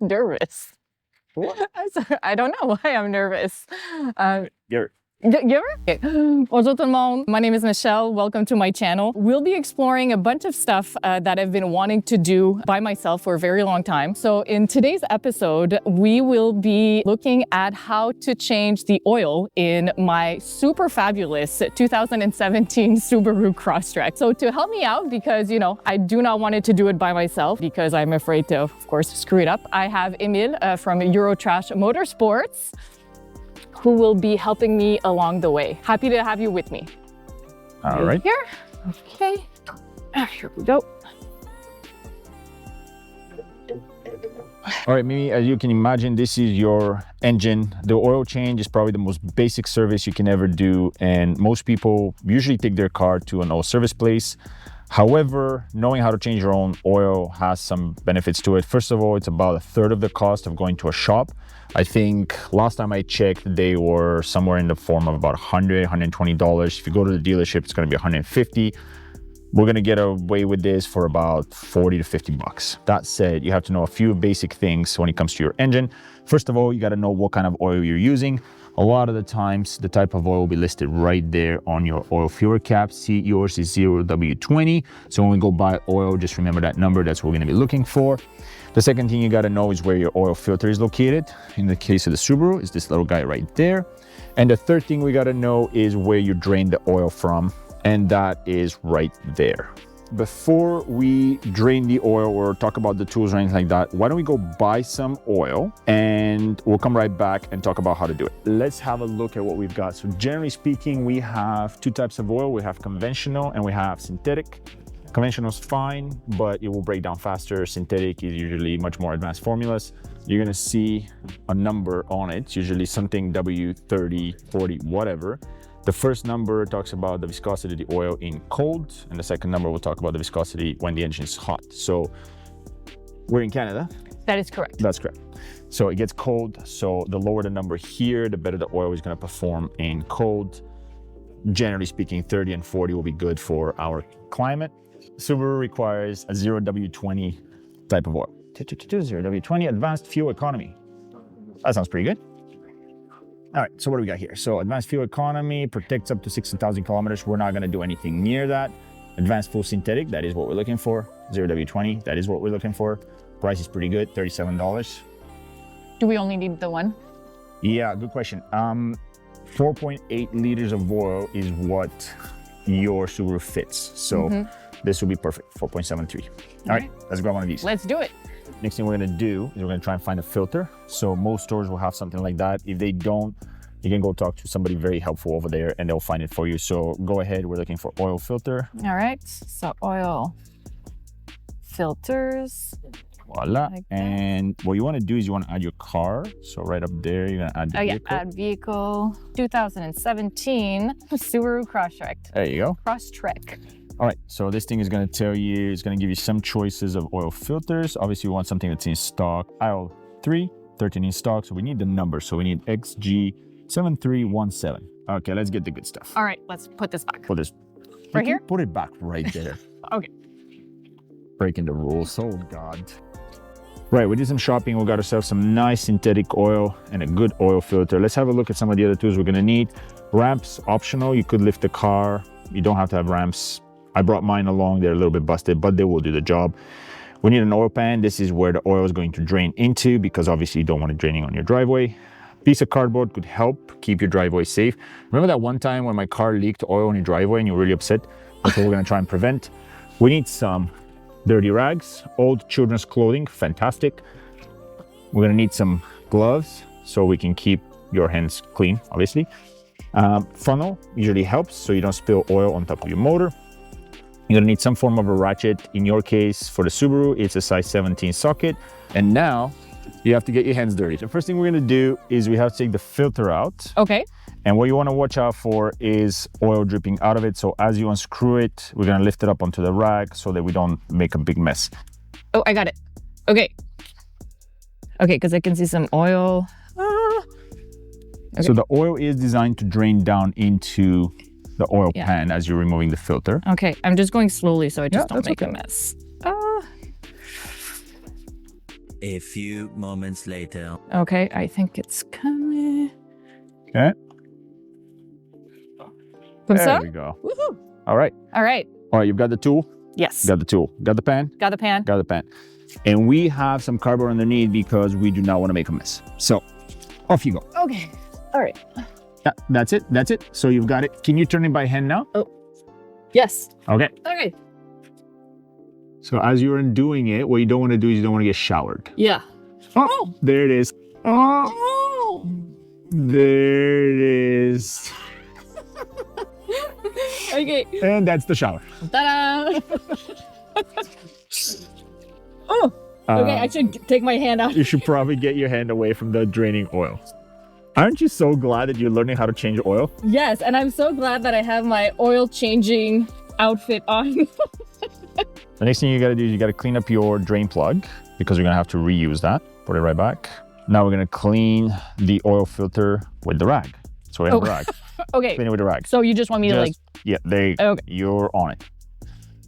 Nervous. What? I don't know why I'm nervous. Garrett. Bonjour tout le monde. My name is Michelle. Welcome to my channel. We'll be exploring a bunch of stuff that I've been wanting to do by myself for a very long time. So in today's episode, we will be looking at how to change the oil in my super fabulous 2017 Subaru Crosstrek. So to help me out, because I do not want to do it by myself because I'm afraid to, of course, screw it up, I have Emil from Eurotrash Motorsports, who will be helping me along the way. Happy to have you with me. All right. Here. Okay. Here we go. All right, Mimi, as you can imagine, this is your engine. The oil change is probably the most basic service you can ever do, and most people usually take their car to an oil service place. However, knowing how to change your own oil has some benefits to it. First of all, it's about a third of the cost of going to a shop. I think last time I checked, they were somewhere in the form of about $100, $120. If you go to the dealership, it's going to be $150. We're going to get away with this for about 40 to 50 bucks. That said, you have to know a few basic things when it comes to your engine. First of all, you got to know what kind of oil you're using. A lot of the times, the type of oil will be listed right there on your oil filter cap. See, yours is 0W20. So when we go buy oil, just remember that number. That's what we're going to be looking for. The second thing you got to know is where your oil filter is located. In the case of the Subaru, is this little guy right there. And the third thing we got to know is where you drain the oil from, and that is right there. Before we drain the oil or talk about the tools or anything like that, why don't we go buy some oil and we'll come right back and talk about how to do it. Let's have a look at what we've got. So generally speaking, we have two types of oil. We have conventional and we have synthetic. Conventional is fine, but it will break down faster. Synthetic is usually much more advanced formulas. You're gonna see a number on it, usually something W30, 40, whatever. The first number talks about the viscosity of the oil in cold, and the second number will talk about the viscosity when the engine is hot. So we're in Canada. That is correct. That's correct. So it gets cold, so the lower the number here, the better the oil is going to perform in cold. Generally speaking, 30 and 40 will be good for our climate. Subaru requires a 0W20 type of oil. 0W20 advanced fuel economy. That sounds pretty good. All right, so what do we got here? So advanced fuel economy protects up to 60,000 kilometers. We're not gonna do anything near that. Advanced full synthetic, that is what we're looking for. 0W20, that is what we're looking for. Price is pretty good, $37. Do we only need the one? Yeah, good question. 4.8 liters of oil is what your Subaru fits. So this will be perfect, 4.73. All right, let's grab one of these. Let's do it. Next thing we're gonna do is we're gonna try and find a filter. So most stores will have something like that. If they don't, you can go talk to somebody very helpful over there and they'll find it for you. So go ahead, we're looking for oil filter. All right, so oil filters. Voila. Like and what you wanna do is you wanna add your car. So right up there, you're gonna add the vehicle. Add vehicle. 2017 Subaru Crosstrek. There you go. Crosstrek. All right, so this thing is gonna tell you, it's gonna give you some choices of oil filters. Obviously, you want something that's in stock. Aisle 3, 13 in stock, so we need the number. So we need XG7317. Okay, let's get the good stuff. All right, let's put this back. Put this Right here? Put it back right there. Okay. Breaking the rules, oh God. Right, we did some shopping. We got ourselves some nice synthetic oil and a good oil filter. Let's have a look at some of the other tools we're gonna need. Ramps, optional. You could lift the car. You don't have to have ramps. I brought mine along. They're a little bit busted, but they will do the job. We need an oil pan. This is where the oil is going to drain into, because obviously you don't want it draining on your driveway. Piece of cardboard could help keep your driveway safe. Remember that one time when my car leaked oil on your driveway and you were really upset? That's what we're gonna try and prevent. We need some dirty rags, old children's clothing, fantastic. We're gonna need some gloves so we can keep your hands clean, obviously. Funnel usually helps so you don't spill oil on top of your motor. You're gonna need some form of a ratchet. In your case, for the Subaru, it's a size 17 socket. And now you have to get your hands dirty. The first thing we're gonna do is we have to take the filter out. Okay. And what you wanna watch out for is oil dripping out of it. So as you unscrew it, we're gonna lift it up onto the rack so that we don't make a big mess. Oh, I got it. Okay. Okay, because I can see some oil. Okay. So the oil is designed to drain down into the oil pan as you're removing the filter. Okay, I'm just going slowly so I just don't make a mess. A few moments later. Okay, I think it's coming. Okay. Comme There ça? we go. Woohoo! All right. All right. All right, you've got the tool. Yes. Got the tool. Got the pan. Got the pan. Got the pan. And we have some cardboard underneath because we do not want to make a mess. So off you go. Okay. All right. Yeah, that's it. That's it. So you've got it. Can you turn it by hand now? Oh. Yes. Okay. Okay. So as you're doing it, what you don't want to do is you don't want to get showered. Yeah. Oh, there it is. Oh, there it is. Okay. And that's the shower. Ta-da! Oh. Okay, I should take my hand out. You should probably get your hand away from the draining oil. Aren't you so glad that you're learning how to change oil? Yes, and I'm so glad that I have my oil changing outfit on. The next thing you got to do is you got to clean up your drain plug because you're going to have to reuse that. Put it right back. Now we're going to clean the oil filter with the rag. So we have a rag. Okay. Clean it with the rag. So you just want me to like... Yeah, there you go. Okay. You're on it.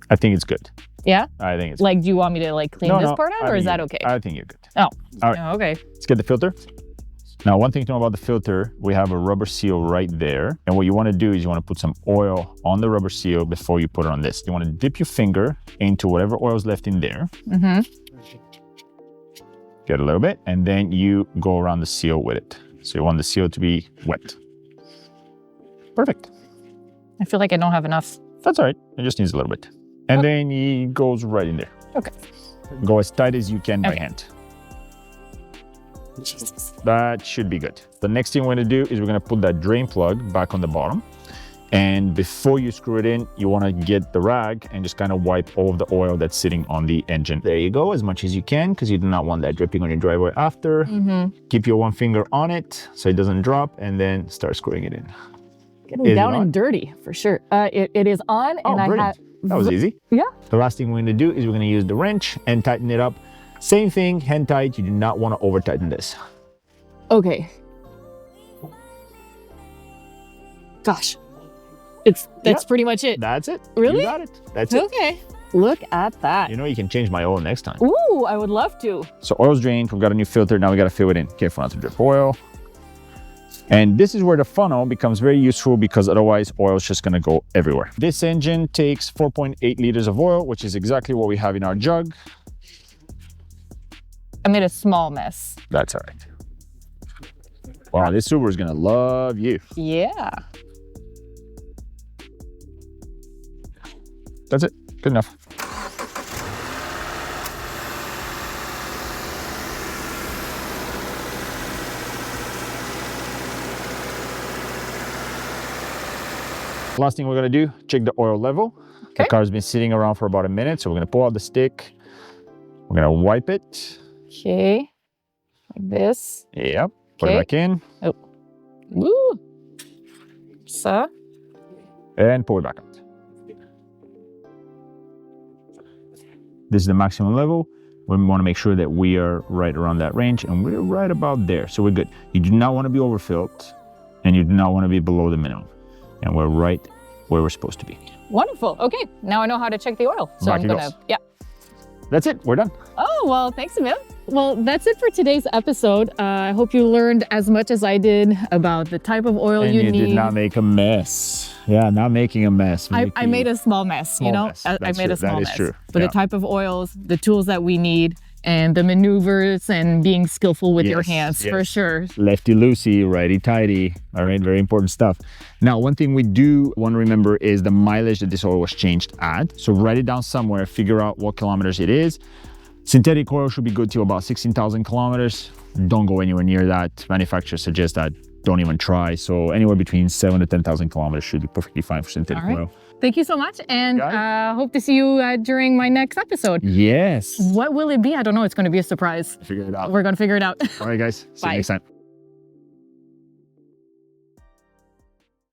I think it's good. Yeah? I think it's like, do you want me to like clean this part out or is that okay? I think you're good. Oh. All right. Oh, okay. Let's get the filter. Now, one thing to know about the filter, we have a rubber seal right there. And what you want to do is you want to put some oil on the rubber seal before you put it on this. You want to dip your finger into whatever oil is left in there. Mm-hmm. Get a little bit, and then you go around the seal with it. So you want the seal to be wet. Perfect. I feel like I don't have enough. That's all right. It just needs a little bit. And then it goes right in there. Okay. Go as tight as you can by hand. Jesus. That should be good. The next thing we're going to do is we're going to put that drain plug back on the bottom. And before you screw it in, you want to get the rag and just kind of wipe all of the oil that's sitting on the engine. There you go, as much as you can, because you do not want that dripping on your driveway after. Mm-hmm. Keep your one finger on it so it doesn't drop, and then start screwing it in. Getting down and dirty, for sure. It is on, and I have... That was easy. Yeah. The last thing we're going to do is we're going to use the wrench and tighten it up. Same thing, hand tight. You do not want to over tighten this. Okay. Gosh. That's pretty much it. That's it. Really? You got it. That's it. Okay. Look at that. You know, you can change my oil next time. Ooh, I would love to. So oil's drained. We've got a new filter. Now we got to fill it in. Careful not to drip oil. And this is where the funnel becomes very useful because otherwise oil is just going to go everywhere. This engine takes 4.8 liters of oil, which is exactly what we have in our jug. I made a small mess. That's all right. Wow, this Subaru is going to love you. Yeah. That's it. Good enough. Last thing we're going to do, check the oil level. Okay. The car's been sitting around for about a minute, so we're going to pull out the stick. We're going to wipe it. Okay. Like this. Yep. Put it back in. Oh. Woo. So. And pull it back out. This is the maximum level. We want to make sure that we are right around that range, and we're right about there. So we're good. You do not want to be overfilled, and you do not want to be below the minimum. And we're right where we're supposed to be. Wonderful. Okay, now I know how to check the oil. So Back I'm it gonna, goes. yeah. That's it. We're done. Oh, well, thanks, Emil. Well, that's it for today's episode. I hope you learned as much as I did about the type of oil And you you need. did not make a mess. Yeah, not making a mess. I made a small mess, you know? Mess. I That's made true. a small That is mess. true. But Yeah. the type of oils, the tools that we need, and the maneuvers and being skillful with your Yes, hands, yes. for sure. Lefty loosey, righty tighty. All right, very important stuff. Now, one thing we do want to remember is the mileage that this oil was changed at. So write it down somewhere, figure out what kilometers it is. Synthetic oil should be good till about 16,000 kilometers. Don't go anywhere near that. Manufacturers suggest that don't even try. So anywhere between 7 to 10,000 kilometers should be perfectly fine for synthetic oil. Thank you so much, and hope to see you during my next episode. Yes. What will it be? I don't know. It's going to be a surprise. Figure it out. We're going to figure it out. All right, guys. See you Bye. next time.